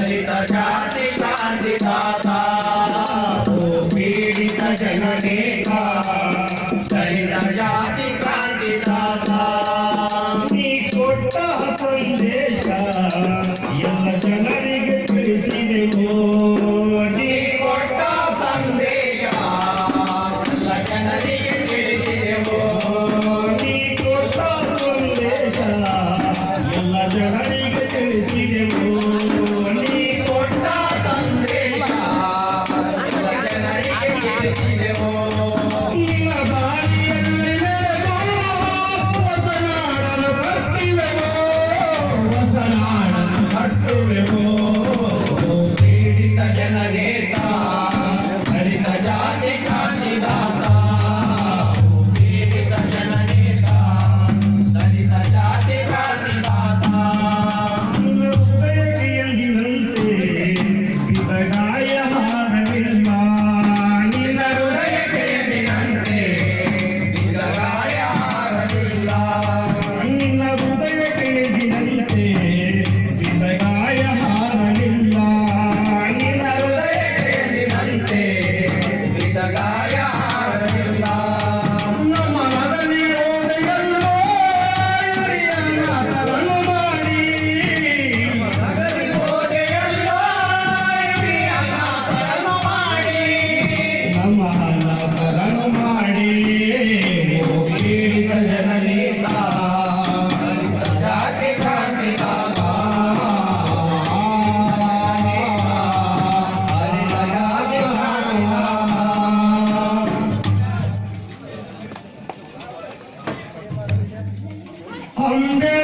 दलित जाति क्रांतिदाता पीडित जननेता दलित जाति क्रांतिदाता ನೀ ಕೊಟ್ಟ ಸಂದೇಶ ಎಲ್ಲ ಜನರಿಗೆ ತಿಳಿಸಿದೆವು ನೀ ಕೊಟ್ಟ ಸಂದೇಶ ಎಲ್ಲ ಜನರಿಗೆ ತಿಳಿಸಿದೆವು ನೀ ಕೊಟ್ಟ ಸಂದೇಶ ಎಲ್ಲ ಜನರಿಗೆ ತಿಳಿಸಿದೆವು ನೀ ಕೊಟ್ಟ ಸಂದೇಶ ಎಲ್ಲ ಜನರಿಗೆ ತಿಳಿಸಿದೆವು ನಿನ್ನ ದಾರಿಯಲ್ಲಿ ನಡೆದು ಹೊಸನಾಡಲು ಕಟ್ಟಿವೆವು ಹೊಸನಾಡನ್ನು ಕಟ್ಟುವೆವು ಪೀಡಿತ ಜನನೇತ ದಲಿತ ಜಾತಿ ಕ್ರಾಂತಿದಾತ ಪೀಡಿತ ಜನನೇತ ದಲಿತ ಜಾತಿ ಕ್ರಾಂತಿದಾತ ನಿನ್ನ ಹೃದಯಕ್ಕೆ ಎಂದಿನಂತೆ ವಿಧಗಾಯ ಹಾರವಿಲ್ಲ ನಿನ್ನ ಹೃದಯಕ್ಕೆ ಎಂದಿನಂತೆ ವಿಧಗಾಯ ಹಾರವಿಲ್ಲ ನಿನ್ನ ಹೃದಯಕ್ಕೆ ಎಂದಿನಂತೆ ವಿಧಗಾಯ ಹಾರಲಿಲ್ಲ ನಿನ್ನ ಹೃದಯಕ್ಕೆ ಎಂದಿನಂತೆ ವಿಧಗಾಯ ಹಾರವಿಲ್ಲ ನಮ್ಮ ಮಗನೇ ಓದೆಯಲ್ಲೋ ಅನಾಥರನ್ನು ಮಾಡಿ ಮಗನಿ ಹೋದೆಯಲ್ಲೋ ಹಿರಿಯ ಅನಾಥರನ್ನು ಮಾಡಿ ನಮ್ಮ ಅನಾಥರನ್ನು ಮಾಡಿ ಓ ಪೀಡಿತ ಜನನೇತ ದಲಿತ ಜಾತಿ ಕ್ರಾಂತಿದಾತ ದಲಿತ ಜಾತಿ ಕ್ರಾಂತಿದಾತ ಅಂಬೆ